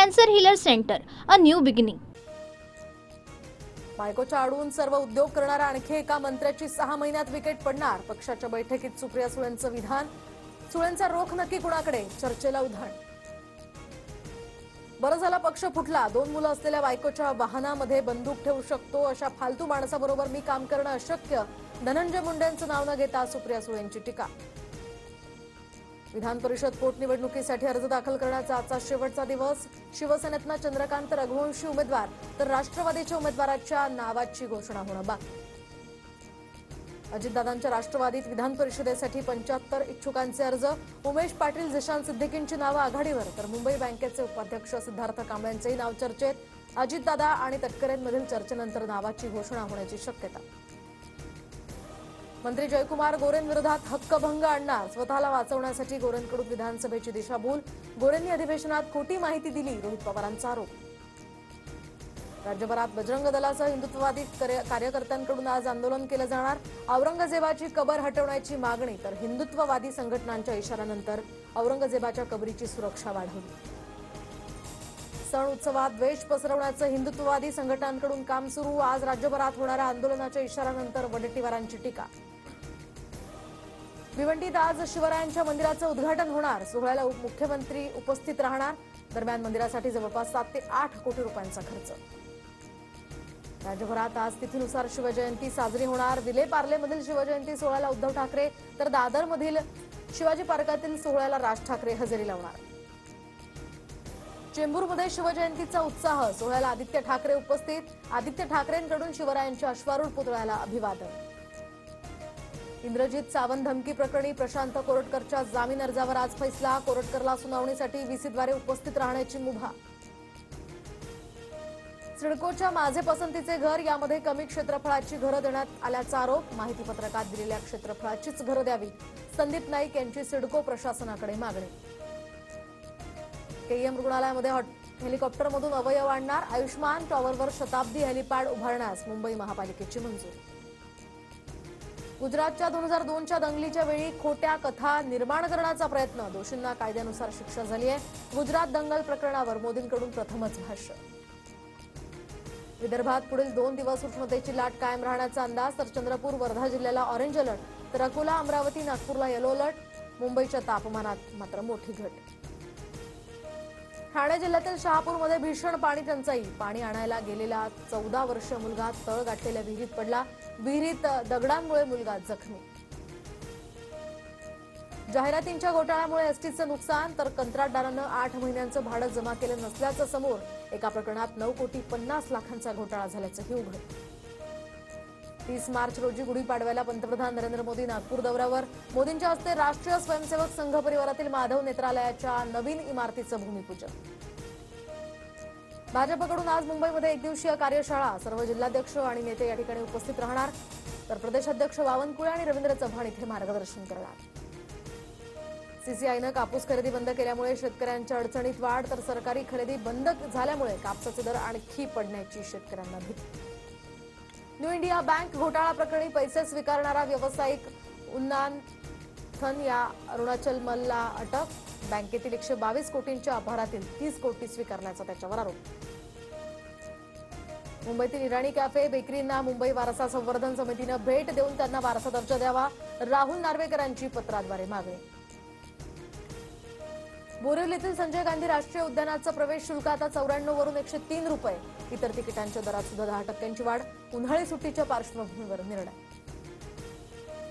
Cancer healer centre, a new beginning. बायकोच्या आडून सर्व उद्योग करणाऱ्या आणखी एका मंत्र्याची 6 महिन्यात विकेट पडणार. पक्षाच्या बैठकीत सुप्रिया सुळेंचं विधान. सुळेंचा रोख नक्की कुणाकडे? चर्चेला उधाण. बरं झालं पक्ष फुटला. 2 मुलं असलेल्या बायकोच्या वाहनामध्ये बंदूक ठेवू शकतो अशा फालतू माणसाबरोबर मी काम करणं अशक्य. धनंजय मुंडेंचं नाव न घेता सुप्रिया सुळेंची टीका. विधान परिषद पोटनिवडणुकीसाठी अर्ज दाखल करण्याचा आजचा शेवटचा दिवस. शिवसेनेतनं चंद्रकांत रघुवंशी उमेदवार तर राष्ट्रवादीच्या उमेदवाराच्या नावाची घोषणा होणं बाकी. अजितदादांच्या राष्ट्रवादीत विधान परिषदेसाठी 75 इच्छुकांचे अर्ज. उमेश पाटील, झिशान सिद्दीकींची नावं आघाडीवर तर मुंबई बँकेचे उपाध्यक्ष सिद्धार्थ कांबळेंचेही नाव चर्चेत. अजितदादा आणि तटकरेंमधील चर्चेनंतर नावाची घोषणा होण्याची शक्यता. मंत्री जयकुमार गोरेंविरोधात हक्कभंग आणणार. स्वतःला वाचवण्यासाठी गोरेंकडून विधानसभेची दिशाभूल. गोरेंनी अधिवेशनात खोटी माहिती दिली, रोहित पवारांचा आरोप. राज्यभरात बजरंग दलासह हिंदुत्ववादी कार्यकर्त्यांकडून आज आंदोलन केलं जाणार. औरंगजेबाची कबर हटवण्याची मागणी तर हिंदुत्ववादी संघटनांच्या इशाऱ्यानंतर औरंगजेबाच्या कबरीची सुरक्षा वाढवली. सण उत्सवात द्वेष पसरवण्याचं हिंदुत्ववादी संघटनांकडून काम सुरू. आज राज्यभरात होणाऱ्या आंदोलनाच्या इशाऱ्यानंतर वडेट्टीवारांची टीका. भिवंडीत आज शिवरायांच्या मंदिराचं उद्घाटन होणार. सोहळ्याला मुख्यमंत्री उपस्थित राहणार. दरम्यान मंदिरासाठी जवळपास 7 ते 8 कोटी रुपयांचा खर्च. राज्यभरात आज तिथीनुसार शिवजयंती साजरी होणार. विले पार्लेमधील शिवजयंती सोहळ्याला उद्धव ठाकरे तर दादरमधील शिवाजी पार्कातील सोहळ्याला राज ठाकरे हजेरी लावणार. चेंबूरमध्ये शिवजयंतीचा उत्साह. सोहळ्याला आदित्य ठाकरे उपस्थित. आदित्य ठाकरेंकडून शिवरायांच्या अश्वारूढ पुतळ्याला अभिवादन. इंद्रजित सावंत धमकी प्रकरणी प्रशांत कोरटकरच्या जामीन अर्जावर आज फैसला. कोरटकरला सुनावणीसाठी व्हीसीद्वारे उपस्थित राहण्याची मुभा. सिडकोच्या माझे पसंतीचे घर यामध्ये कमी क्षेत्रफळाची घरं देण्यात आल्याचा आरोप. माहिती पत्रकात दिलेल्या क्षेत्रफळाचीच घरं द्यावी. संदीप नाईक यांची सिडको प्रशासनाकडे मागणी. केईएम रुग्णालयामध्ये हेलिकॉप्टरमधून अवयव आणणार. आयुष्मान टॉवरवर शताब्दी हेलिपॅड उभारण्यास मुंबई महापालिकेची मंजुरी. गुजरातच्या 2002च्या दंगलीच्या वेळी खोट्या कथा निर्माण करण्याचा प्रयत्न. दोषींना कायद्यानुसार शिक्षा झाली आहे. गुजरात दंगल प्रकरणावर मोदींकडून प्रथमच भाष्य. विदर्भात पुढील 2 दिवस उष्णतेची लाट कायम राहण्याचा अंदाज. तर चंद्रपूर, वर्धा जिल्ह्याला ऑरेंज अलर्ट तर अकोला, अमरावती, नागपूरला येलो अलर्ट. मुंबईच्या तापमानात मात्र मोठी घट. ठाणे जिल्ह्यातील शहापूरमध्ये भीषण पाणी टंचाई. पाणी आणायला गेलेला 14 वर्षीय मुलगा तळ गाठलेल्या विहिरीत पडला. विहिरीत दगडांमुळे मुलगा जखमी. जाहिरातींच्या घोटाळ्यामुळे एसटीचं नुकसान तर कंत्राटदारानं 8 महिन्यांचं भाडं जमा केलं नसल्याचं समोर. एका प्रकरणात 9,50,00,000चा घोटाळा झाल्याचंही उघड. 30 मार्च रोजी गुढीपाडव्याला पंतप्रधान नरेंद्र मोदी नागपूर दौऱ्यावर. मोदींच्या हस्ते राष्ट्रीय स्वयंसेवक संघ परिवारातील माधव नेत्रालयाच्या नवीन इमारतीचं भूमिपूजन. भाजपकडून आज मुंबईमध्ये एकदिवसीय कार्यशाळा. सर्व जिल्हाध्यक्ष आणि नेते या ठिकाणी उपस्थित राहणार. तर प्रदेशाध्यक्ष बावनकुळे आणि रवींद्र चव्हाण इथे मार्गदर्शन करणार. सीसीआयनं कापूस खरेदी बंद केल्यामुळे शेतकऱ्यांच्या अडचणीत वाढ तर सरकारी खरेदी बंद झाल्यामुळे कापसाचे दर आणखी पडण्याची शेतकऱ्यांना भीती. न्यू इंडिया बँक घोटाळा प्रकरणी पैसे स्वीकारणारा व्यावसायिक उन्नाथन या अरुणाचल मलला अटक. बँकेतील 122 कोटींच्या अपहारातील 30 कोटी स्वीकारण्याचा त्याच्यावर आरोप. मुंबईतील इराणी कॅफे बेकरींना मुंबई वारसा संवर्धन समितीनं भेट देऊन त्यांना वारसा दर्जा द्यावा. राहुल नार्वेकरांची पत्राद्वारे मागणी. बोरिवलीतील संजय गांधी राष्ट्रीय उद्यानाचं प्रवेश शुल्क आता 94 वरून 103 रुपये. इतर तिकिटांच्या दरात सुद्धा 10% वाढ. उन्हाळी सुट्टीच्या पार्श्वभूमीवर निर्णय.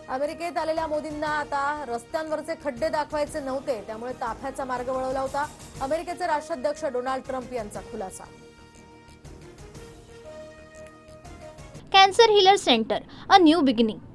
अमेरिकेत आलेल्या मोदींना आता रस्त्यांवरचे खड्डे दाखवायचे नव्हते, त्यामुळे ताफ्याचा मार्ग वळवला होता. अमेरिकेचे राष्ट्राध्यक्ष डोनाल्ड ट्रम्प यांचा खुलासा. Cancer healer centre, a new beginning.